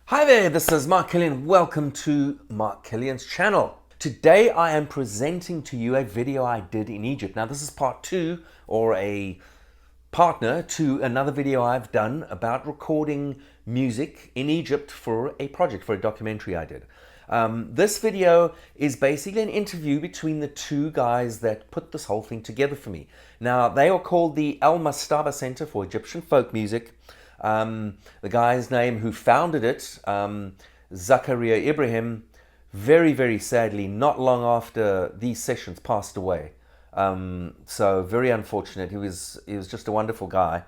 Hi there, this is Mark Killian. Welcome to Mark Killian's channel. Today I am presenting to you a video I did in Egypt. Now this is part two, or a partner to another video I've done about recording music in Egypt for a project, for a documentary I did. This video is basically an interview between the two guys that put this whole thing together for me. Now they are called the Mastaba Center for Egyptian Folk Music. The guy's name who founded it, Zakaria Ibrahim, very sadly, not long after these sessions passed away. So very unfortunate. He was just a wonderful guy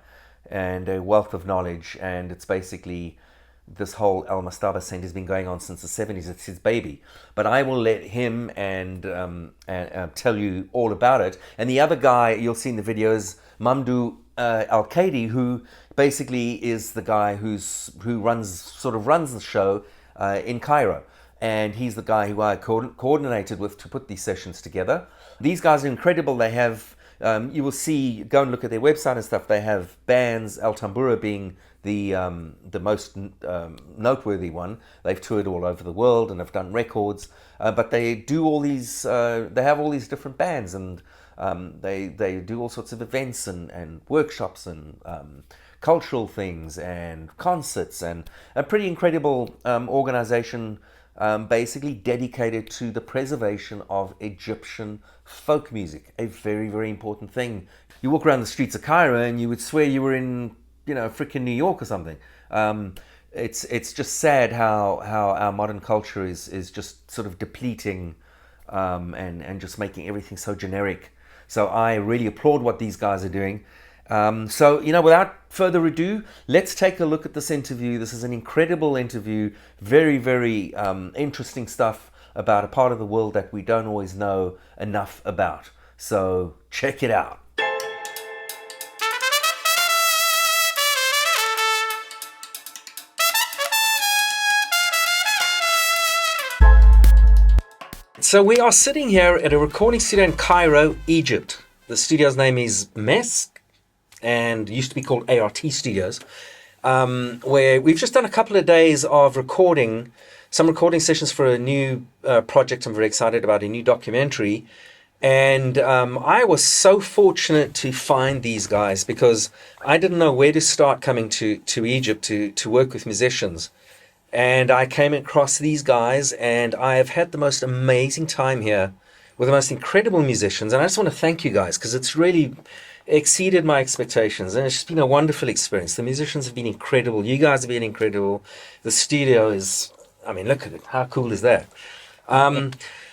and a wealth of knowledge. And it's basically, this whole Mastaba Center has been going on since the 70s. It's his baby. But I will let him and tell you all about it. And the other guy you'll see in the video is Mamdouh Elkady, who basically is the guy who runs the show in Cairo, and he's the guy who I coordinated with to put these sessions together. These guys are incredible. They have you will see, go and look at their website and stuff. They have bands, El Tambura being the most noteworthy one. They've toured all over the world and have done records, but they do all these. They have all these different bands, and they do all sorts of events and workshops and cultural things and concerts, and a pretty incredible organization, basically dedicated to the preservation of Egyptian folk music, a very important thing. You walk around the streets of Cairo and you would swear you were in, freaking New York or something. It's just sad how our modern culture is just sort of depleting, and just making everything so generic. So I really applaud what these guys are doing. So, without further ado, let's take a look at this interview. This is an incredible interview, very interesting stuff about a part of the world that we don't always know enough about. So check it out. So we are sitting here at a recording studio in Cairo, Egypt. The studio's name is MESC, and used to be called ART Studios, where we've just done a couple of days of some recording sessions for a new project I'm very excited about, a new documentary. And I was so fortunate to find these guys, because I didn't know where to start coming to Egypt to work with musicians. And I came across these guys, and I have had the most amazing time here with the most incredible musicians. And I just want to thank you guys, because it's really exceeded my expectations, and it's just been a wonderful experience. The musicians have been incredible. You guys have been incredible. The studio is, look at it. How cool is that?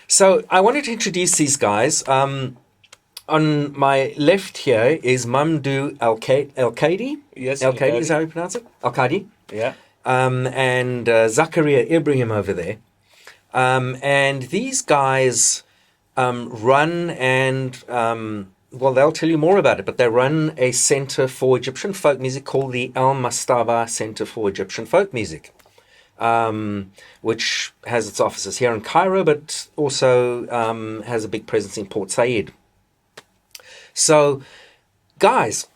So I wanted to introduce these guys. On my left here is Mamdouh Elkady. Yes, Elkady is how you pronounce it? Elkady. Yeah. And Zakaria Ibrahim over there. And these guys run and... well, they'll tell you more about it, but they run a center for Egyptian folk music called the Mastaba Center for Egyptian Folk Music, which has its offices here in Cairo, but also has a big presence in Port Said. So, guys,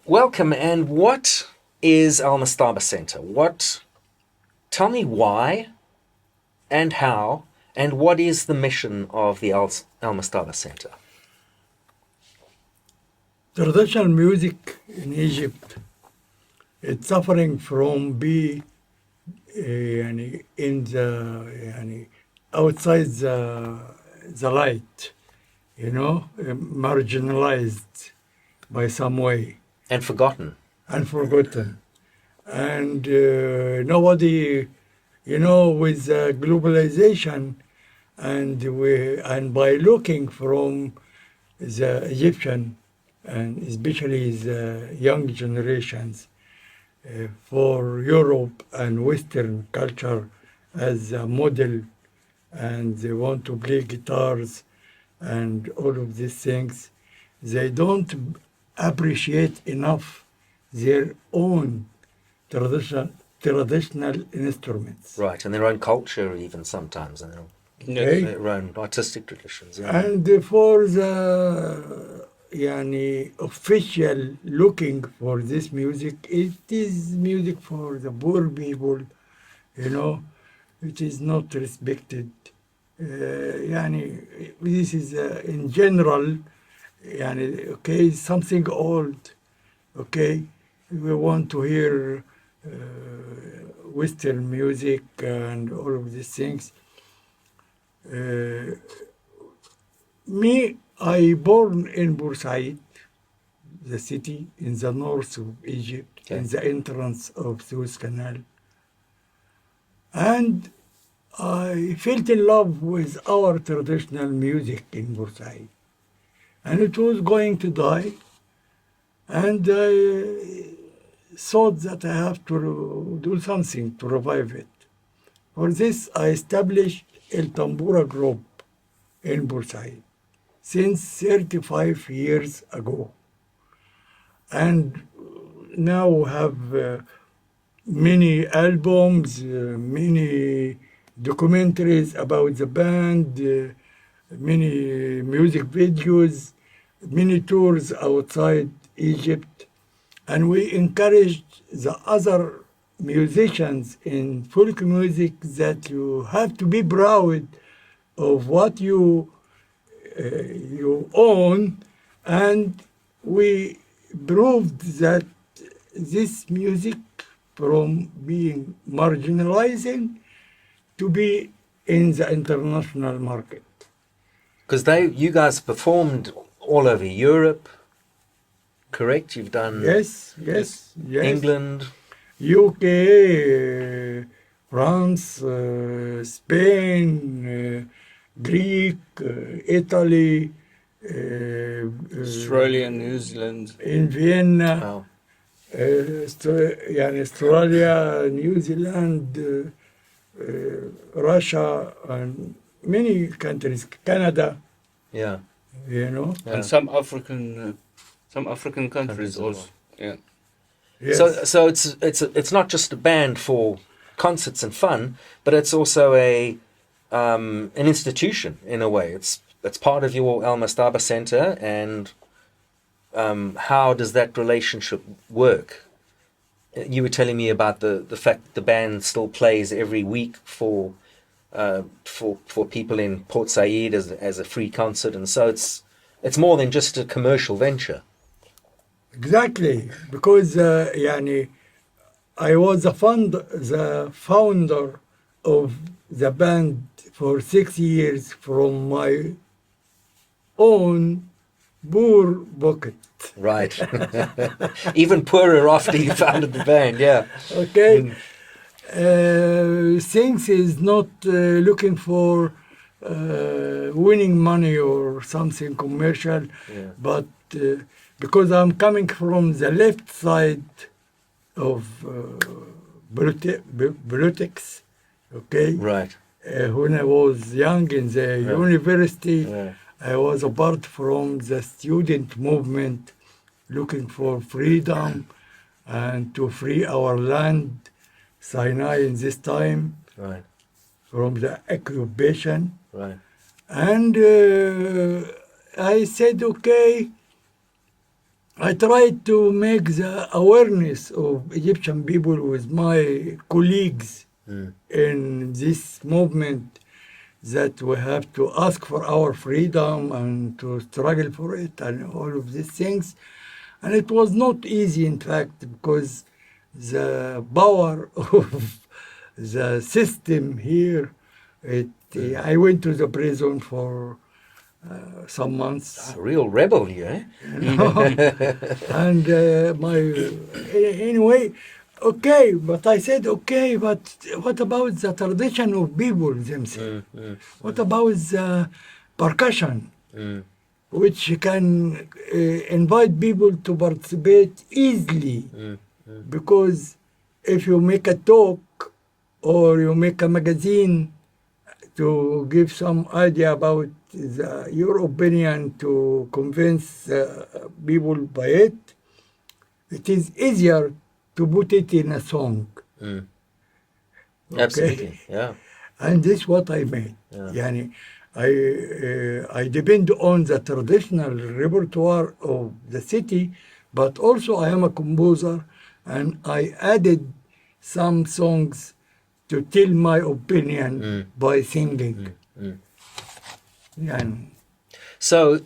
welcome. And what is Mastaba Center? Tell me why and how, and what is the mission of the Mastaba Center? Traditional music in Egypt, it's suffering from being outside the light, marginalized by some way. And forgotten. And nobody, with globalization and by looking from the Egyptian, and especially the young generations, for Europe and Western culture as a model, and they want to play guitars and all of these things. They don't appreciate enough their own traditional instruments. Right, and their own culture even sometimes, and their own artistic traditions. Yeah. And for the official looking for this music, it is music for the poor people you know, it is not respected. يعني this is in general يعني okay something old, okay, we want to hear Western music and all of these things. Me, I born in Bursaid, the city in the north of Egypt, Okay. in the entrance of Suez Canal. And I fell in love with our traditional music in Bursaid. And it was going to die. And I thought that I have to do something to revive it. For this, I established El Tambura Group in Bursaid since 35 years ago. And now we have many albums, many documentaries about the band, many music videos, many tours outside Egypt. And we encouraged the other musicians in folk music that you have to be proud of what you own, and we proved that this music from being marginalizing to be in the international market. Because you guys performed all over Europe, correct? You've done Yes. England. UK, France, Spain, Greek, Italy, Australia, New Zealand. in Vienna, Wow. يعني Australia, New Zealand, Russia, and many countries, Canada, Yeah. you know. Yeah. And some African countries Countries as also. well. Yeah. Yes. So it's not just a band for concerts and fun, but it's also an institution in a way. It's part of your Al Mastaba Center, and how does that relationship work? You were telling me about the fact that the band still plays every week for people in Port Said as a free concert, and so it's more than just a commercial venture. Exactly, because يعني I was the founder of the band for 6 years from my own poor pocket. Right. Even poorer after you founded the band, yeah. Okay, things is not looking for winning money or something commercial, Yeah. but because I'm coming from the left side of politics, okay? Right. When I was young in the university, Yeah. I was apart from the student movement looking for freedom and to free our land, Sinai in this time, Right. from the occupation. Right. And I said, okay, I tried to make the awareness of Egyptian people with my colleagues in this movement that we have to ask for our freedom and to struggle for it and all of these things. And it was not easy, in fact, because the power of the system here, I went to the prison for some months. A real rebel, you, eh? And anyway, okay, but I said, okay, but what about the tradition of people themselves? What about the percussion, which can invite people to participate easily? Because if you make a talk or you make a magazine to give some idea about your opinion to convince people by it, it is easier to put it in a song. Okay? Absolutely, yeah. And this is what I made. Yani, I depend on the traditional repertoire of the city, but also I am a composer, and I added some songs to tell my opinion by singing. And So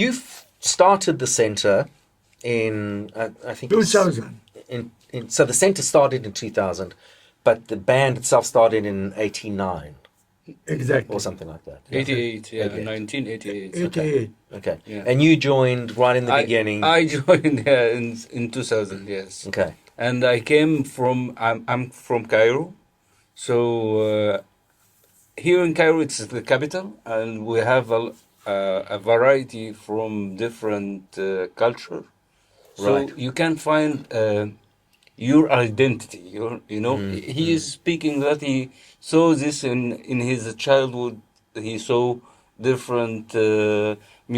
you've started the center in I think 2000. So the center started in 2000, but the band itself started in 89 Exactly. or something like that. 88, yeah, 88. 1988. 88. Okay. Yeah. And you joined right in the beginning. I joined in 2000, yes. Okay. And I came from, I'm from Cairo. So here in Cairo, it's the capital, and we have a variety from different culture. So Right. you can find your identity. He is speaking that he saw this in his childhood. He saw different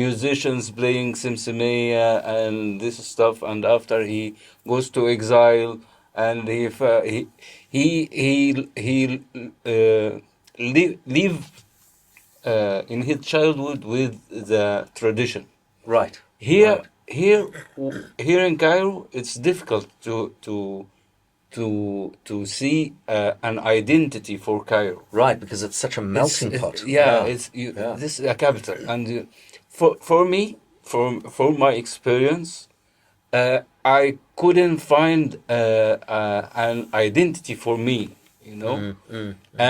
musicians playing simsimea and this stuff, and after he goes to exile, and he live in his childhood with the tradition. Right. Here, Right. here in Cairo, it's difficult to see an identity for Cairo. Right, because it's such a melting It's- pot. Yeah, Yeah. this is a capital, and for me, for my experience, I couldn't find an identity for me,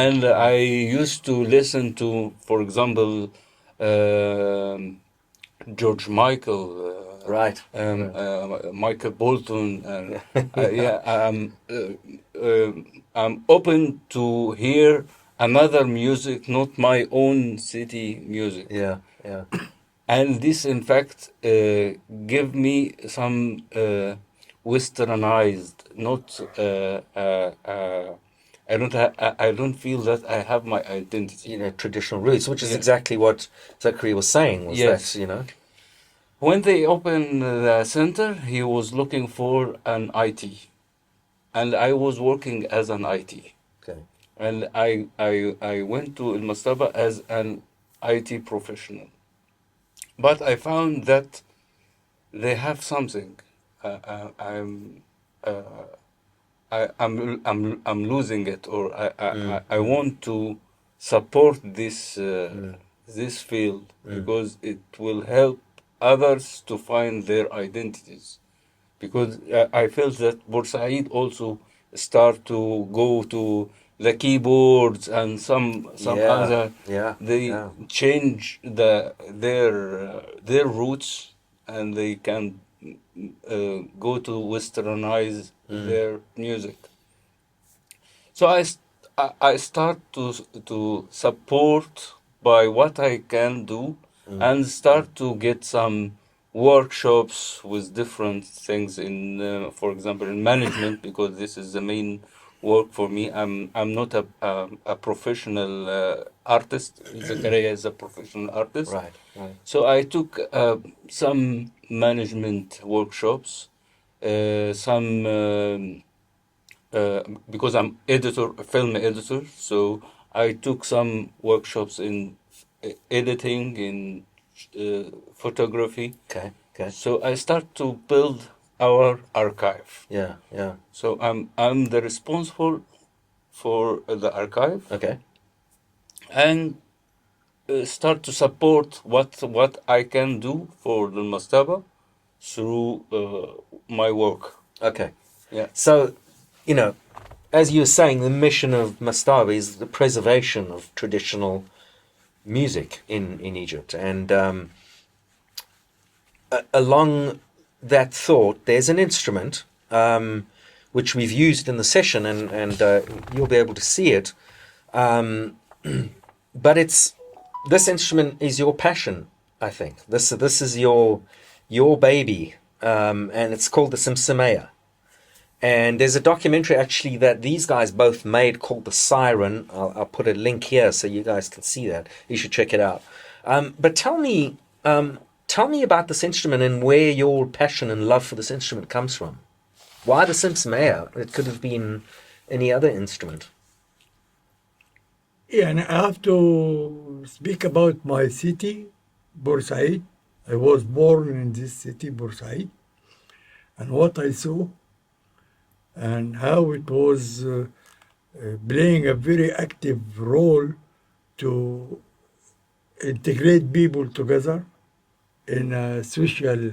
and I used to listen to, for example, George Michael. Right. Michael Bolton, and I'm open to hear another music, not my own city music. Yeah. Yeah. And this, in fact, give me some westernized, not. I don't feel that I have my identity. Traditional roots, which is Yeah. exactly what Zakaria was saying. Was Yes. that When they opened the center, he was looking for an IT, and I was working as an IT. Okay. And I went to Mastaba as an IT professional. But I found that they have something. I'm losing it, or I want to support this field because it will help others to find their identities. Because I felt that Bursaid also start to go to the keyboards and some Yeah, other. yeah, They yeah. change their roots, and they can go to westernize their music. So I start to support by what I can do, and start to get some workshops with different things in, for example, in management, because this is the main work for me. I'm not a professional artist. Zakaria is a professional artist. Right. Right. So I took some management workshops, some. Because I'm film editor, so I took some workshops in editing, in photography. Okay. Okay. So I start to build our archive. Yeah. Yeah. So I'm the responsible for the archive, Okay. and start to support what I can do for the Mastaba through my work. Okay. Yeah. So, as you were saying, the mission of Mastaba is the preservation of traditional music in Egypt. And along that thought, there's an instrument which we've used in the session, and you'll be able to see it. But this instrument is your passion, I think. This is your baby, and it's called the Simsimea. And there's a documentary actually that these guys both made called The Siren. I'll put a link here so you guys can see that. You should check it out. But tell me about this instrument and where your passion and love for this instrument comes from. Why the Simsimea? It could have been any other instrument. Yeah, and I have to speak about my city, Bursaid. I was born in this city, Bursaid, and what I saw and how it was playing a very active role to integrate people together in a social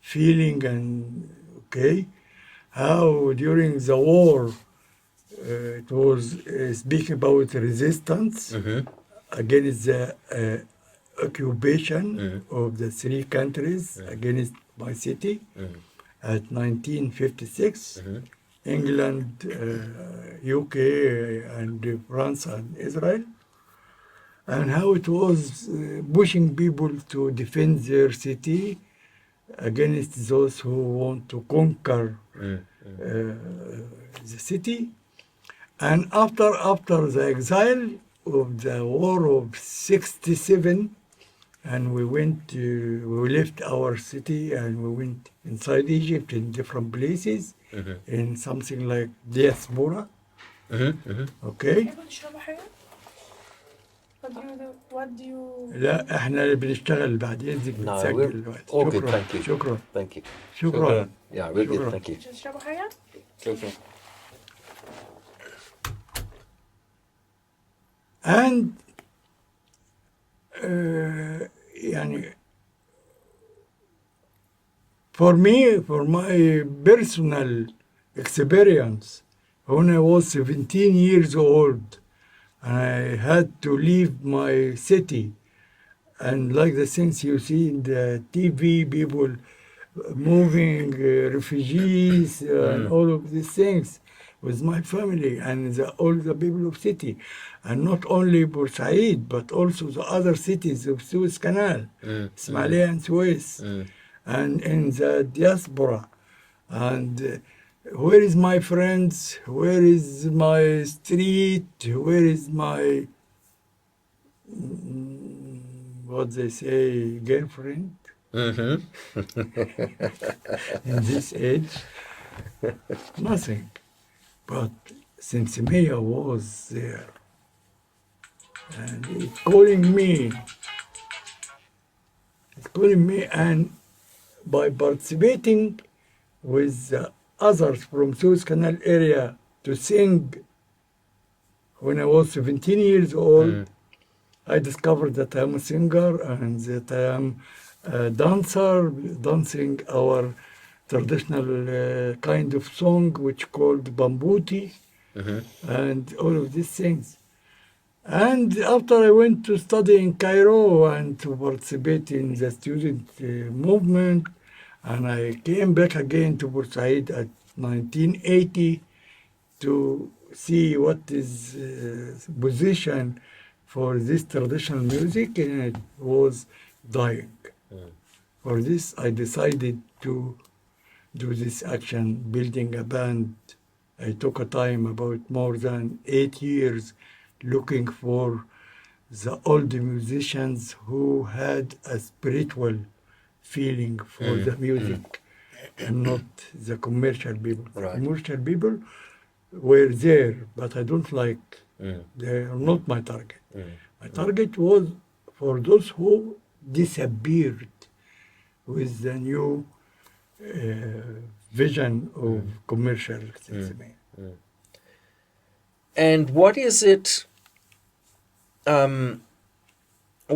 feeling. And okay, how during the war it was speaking about resistance against the occupation of the three countries against my city at 1956. England, UK, and France and Israel, and how it was pushing people to defend their city against those who want to conquer the city. And after the exile of the war of 67, and we left our city and we went inside Egypt in different places, in something like diaspora. Okay. What do you لا احنا بنشتغل بعدين دي No, بنسجل we're دلوقتي. all good. شكرا Thank you. شكرا Thank you. شكرا. Yeah, we're good. شكرا. Thank you. تشربوا حاجة؟ شكرا. And يعني for me, for my personal experience, when I was 17 years old, I had to leave my city. And like the things you see in the TV, people moving, refugees, and all of these things with my family and all the people of city. And not only Bursaid, but also the other cities of Suez Canal, Ismailia and Suez, and in the diaspora. And where is my friends? Where is my street? Where is my, what they say, girlfriend? In this age, nothing. But since Mia was there, and it's calling me, and by participating with others from Suez Canal area to sing when I was 17 years old, I discovered that I'm a singer and that I am a dancer, dancing our traditional kind of song, which called bambuti, and all of these things. And after I went to study in Cairo and to participate in the student movement, and I came back again to Bursaid at 1980 to see what is position for this traditional music, and it was dying. For this, I decided to do this action, building a band. I took a time about more than 8 years looking for the old musicians who had a spiritual feeling for the music and not the commercial people. The Right. commercial people were there, but I don't like, they are not my target. My target was for those who disappeared with the new vision of commercial cinema. And what is it?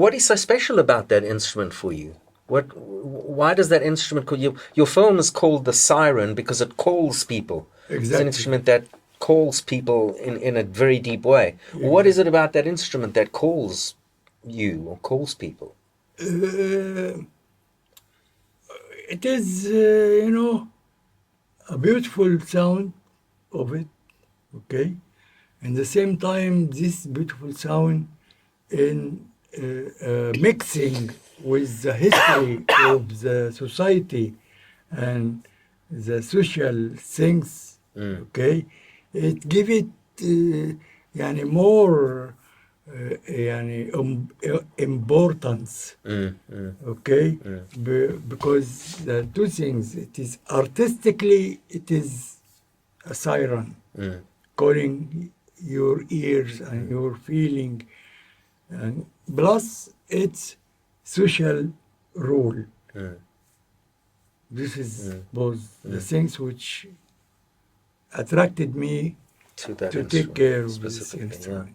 What is so special about that instrument for you? Why does that instrument call you? Your film is called the Siren because it calls people. It's an Exactly. instrument that calls people in a very deep way. What is it about that instrument that calls you or calls people? It is, a beautiful sound of it, okay? And the same time, this beautiful sound in mixing with the history of the society and the social things, okay? It give it يعني more يعني importance, okay? Because the two things, it is artistically, it is a siren calling your ears and your feeling, and plus it's social role. This is both the things which attracted me to that to instrument take care of this specifically. instrument.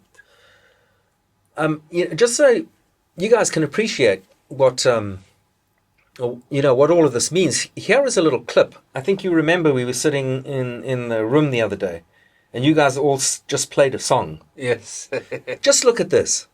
Just so you guys can appreciate what what all of this means. Here is a little clip. I think you remember we were sitting in the room the other day, and you guys all just played a song. Yes. Just look at this.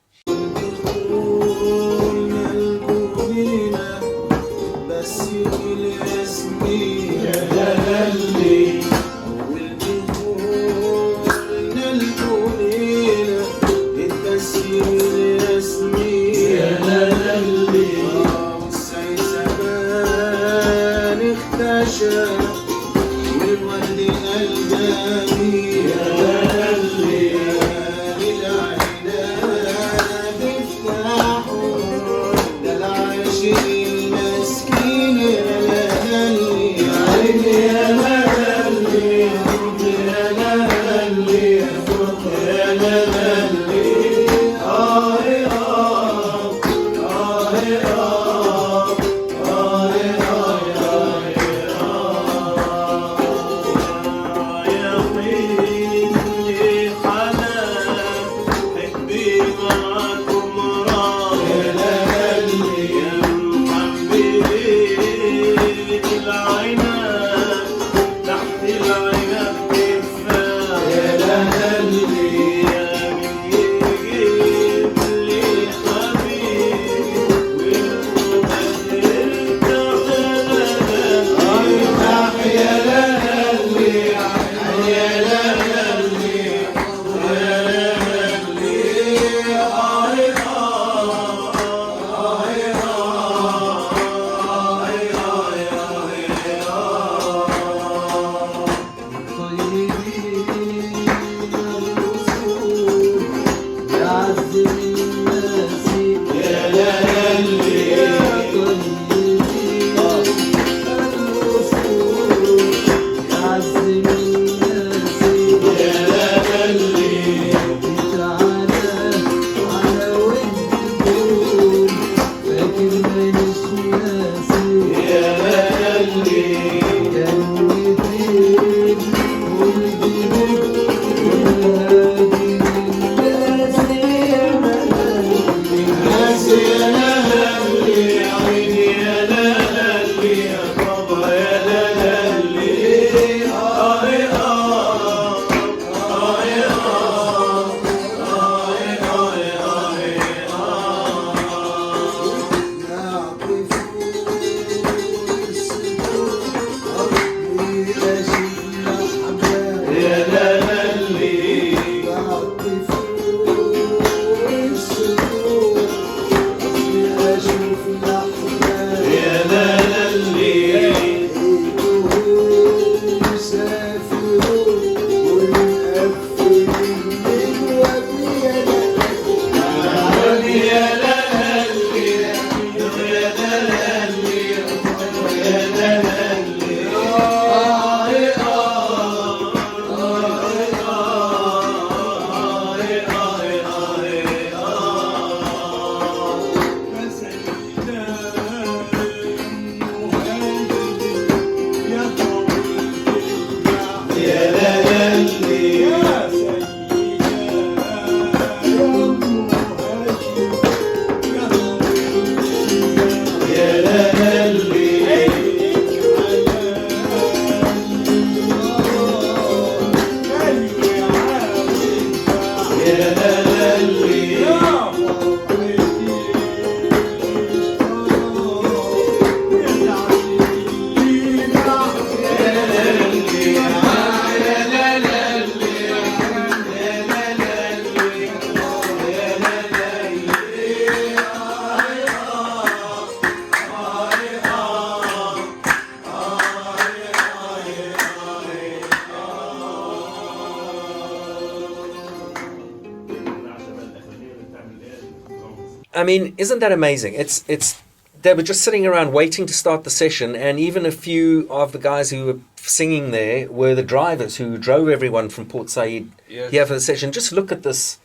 I mean, isn't that amazing? It's they were just sitting around waiting to start the session, and even a few of the guys who were singing there were the drivers who drove everyone from Port Said here for the session. Just look at this.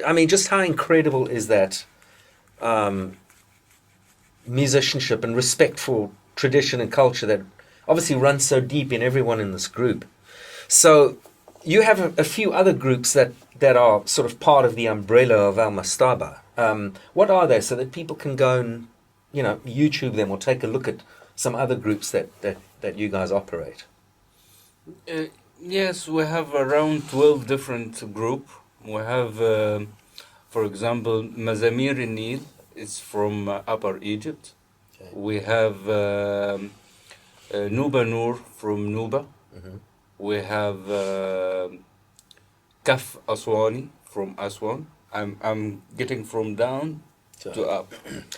I mean, just how incredible is that musicianship and respect for tradition and culture that obviously runs so deep in everyone in this group. So you have a few other groups that are sort of part of the umbrella of Al Mastaba. What are they, so that people can go and, YouTube them or take a look at some other groups that you guys operate? Yes, we have around 12 different group. We have, for example, Mazamir Nil is from Upper Egypt. Okay. We have Nuba Nur from Nuba. Mm-hmm. We have Kaf Aswani from Aswan. I'm getting from down to up.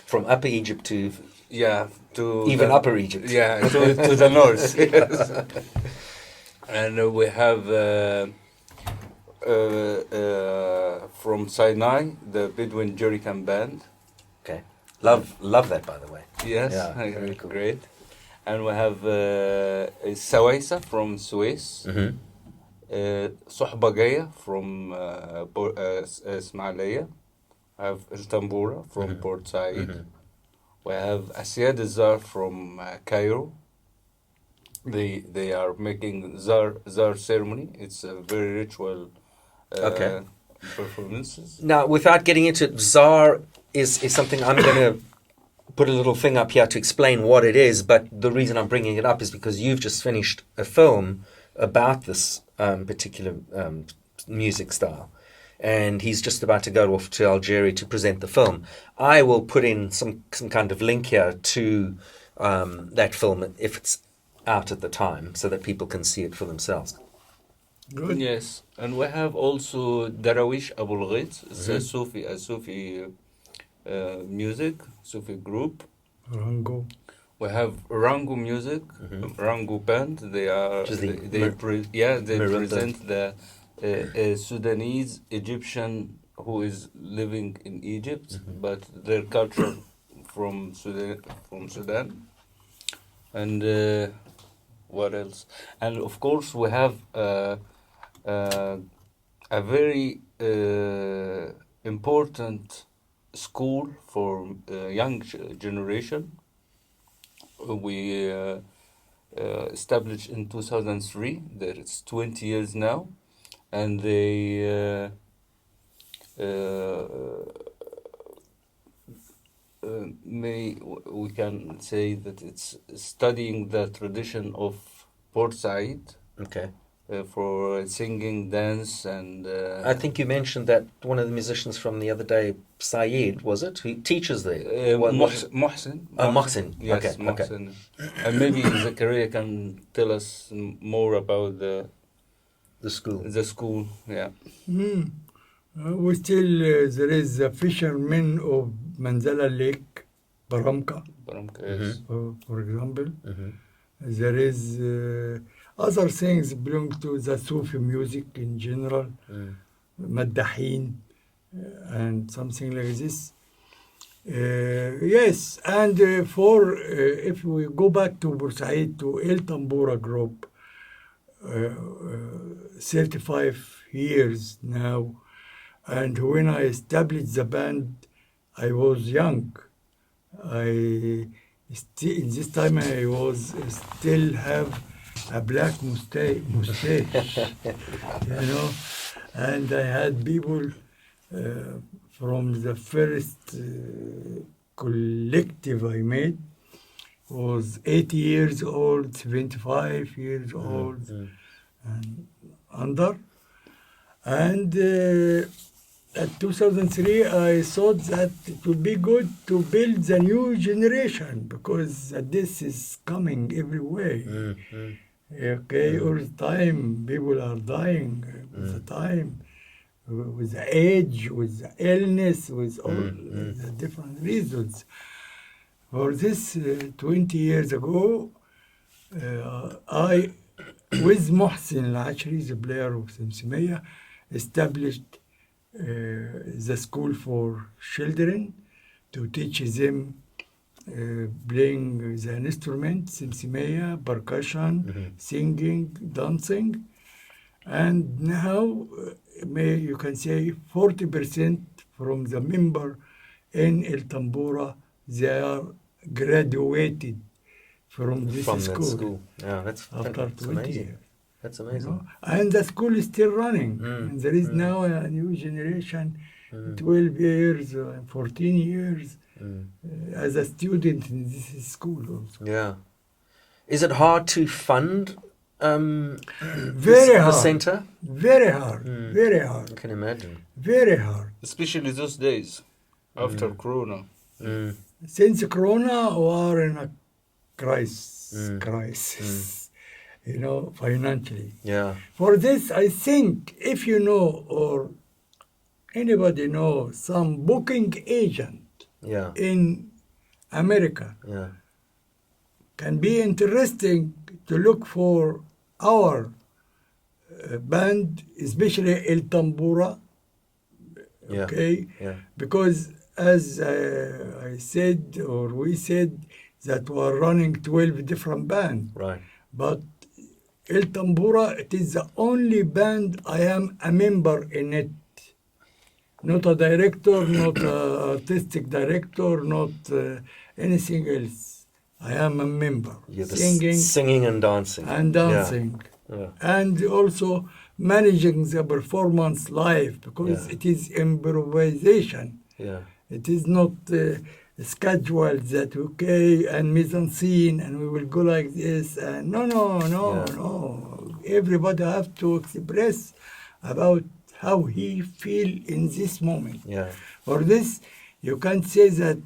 From Upper Egypt to Yeah, to even the, Upper Egypt. Yeah, to the north. Yes. And we have from Sinai, the Bedouin Jerrycan Band. Okay. Love that, by the way. Yes, Yeah, very cool. Great. And we have Sawaisa from Suez. Mm-hmm. Sohba Gaya from Ismailia. I have El Tambura from Port Said. Mm-hmm. We have Asiyad Zar from Cairo. They are making Zar ceremony. It's a very ritual Okay. performances. Now, without getting into it, Zar is something I'm going to put a little thing up here to explain what it is, but the reason I'm bringing it up is because you've just finished a film about this particular music style, and he's just about to go off to Algeria to present the film. I will put in some kind of link here to that film if it's out at the time, so that people can see it for themselves. Good. Yes, and we have also Darawish Abul Ghait. It's a Sufi music, Sufi group. Rango. We have Rango music, Rango band. They are Which is the they Maroon present the Sudanese Egyptian who is living in Egypt, but their culture from Sudan. And what else? And of course we have a very important school for young generation. We established in 2003. That it's 20 years now, and they we can say that it's studying the tradition of Port Said. Okay. For singing, dance, and I think you mentioned that one of the musicians from the other day, Saeed, was it? He teaches there. Mohsen. Mohsen. Yes, Okay. Mohsen. And maybe Zakaria can tell us more about The school. the school. Yeah. We still, there is a fisherman of Manzala Lake, Baramka, Yes. for example. Mm-hmm. There is other things belong to the Sufi music in general, Maddahin, and something like this. Yes, and if we go back to Bursaid, to El Tambura group, 35 years now, and when I established the band, I was young. In this time I was still have a black mustache, and I had people from the first collective I made was 80 years old, 75 years old, and under. And at 2003, I thought that it would be good to build the new generation because this is coming everywhere. Okay, all the time people are dying with the time, with the age, with the illness, with all the different reasons. For this, 20 years ago, I, with Mohsen Al-Ashri, the player of Simsimiyya, established the school for children to teach them playing the instrument, Simsimiyya, percussion, singing, dancing. And now, you can say 40% from the member in El Tambura, they are graduated from this From school. that school. Yeah, that's After 20 amazing. years. That's You amazing. know, and the school is still running. Mm. And there is now a new generation, 12 years, 14 years, as a student in this school also. Yeah. Is it hard to fund Very the hard. center? Very hard. Very I hard. can imagine. Very hard. Especially those days after Corona. Mm. Since Corona, we are in a crisis, you know, financially. Yeah. For this, I think if you know or anybody know some booking agent Yeah. in America, Yeah. can be interesting to look for our band, especially El Tambura, Yeah. okay? Yeah. Because as I said, or we said, that we are running 12 different bands. Right. But El Tambura, it is the only band I am a member in it. Not a director, not a artistic director, not anything else. I am a member. You're the Singing and dancing. and dancing. Yeah. And also managing the performance live, because Yeah. it is improvisation. Yeah. It is not scheduled that, okay, and mise en scene, and we will go like this. And no. Everybody have to express about how he feel in this moment. Yeah. For this, you can't say that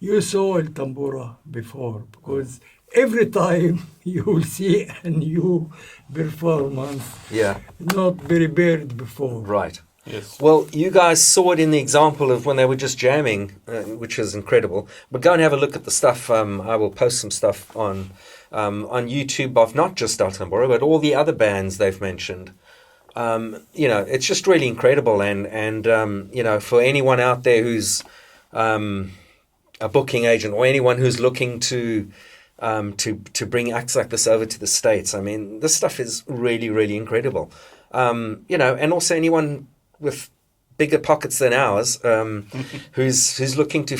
you saw El Tambura before, because every time you will see a new performance, Yeah. not prepared before. Right. Yes. Well, you guys saw it in the example of when they were just jamming, which is incredible. But go and have a look at the stuff. I will post some stuff on YouTube of not just El Tambora, but all the other bands they've mentioned. You know, it's just really incredible. And you know, for anyone out there who's a booking agent or anyone who's looking to bring acts like this over to the States, I mean, this stuff is really, really incredible. You know, and also anyone with bigger pockets than ours, who's looking to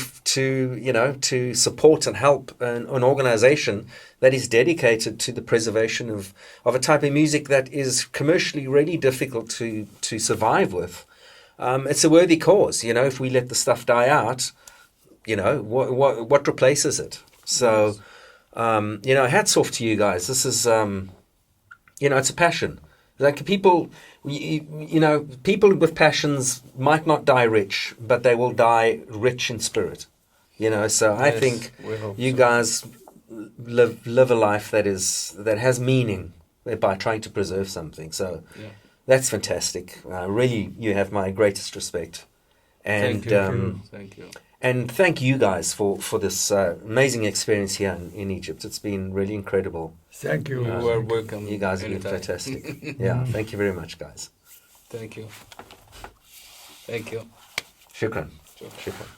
you know, to support and help an organization that is dedicated to the preservation of a type of music that is commercially really difficult to survive with. It's a worthy cause, you know. If we let the stuff die out, you know, what replaces it? So, you know, hats off to you guys. This is, you know, it's a passion. Like people, you know, people with passions might not die rich, but they will die rich in spirit. You know, so I Yes, think we hope you so. guys live a life that has meaning by trying to preserve something. So Yeah. that's fantastic. Really, you have my greatest respect. And Thank you. and thank you guys for this amazing experience here in Egypt. It's been really incredible. Thank you. You are welcome. You guys have been anytime. fantastic. Yeah, thank you very much, guys. Thank you. Thank you. Shukran. Sure. Shukran.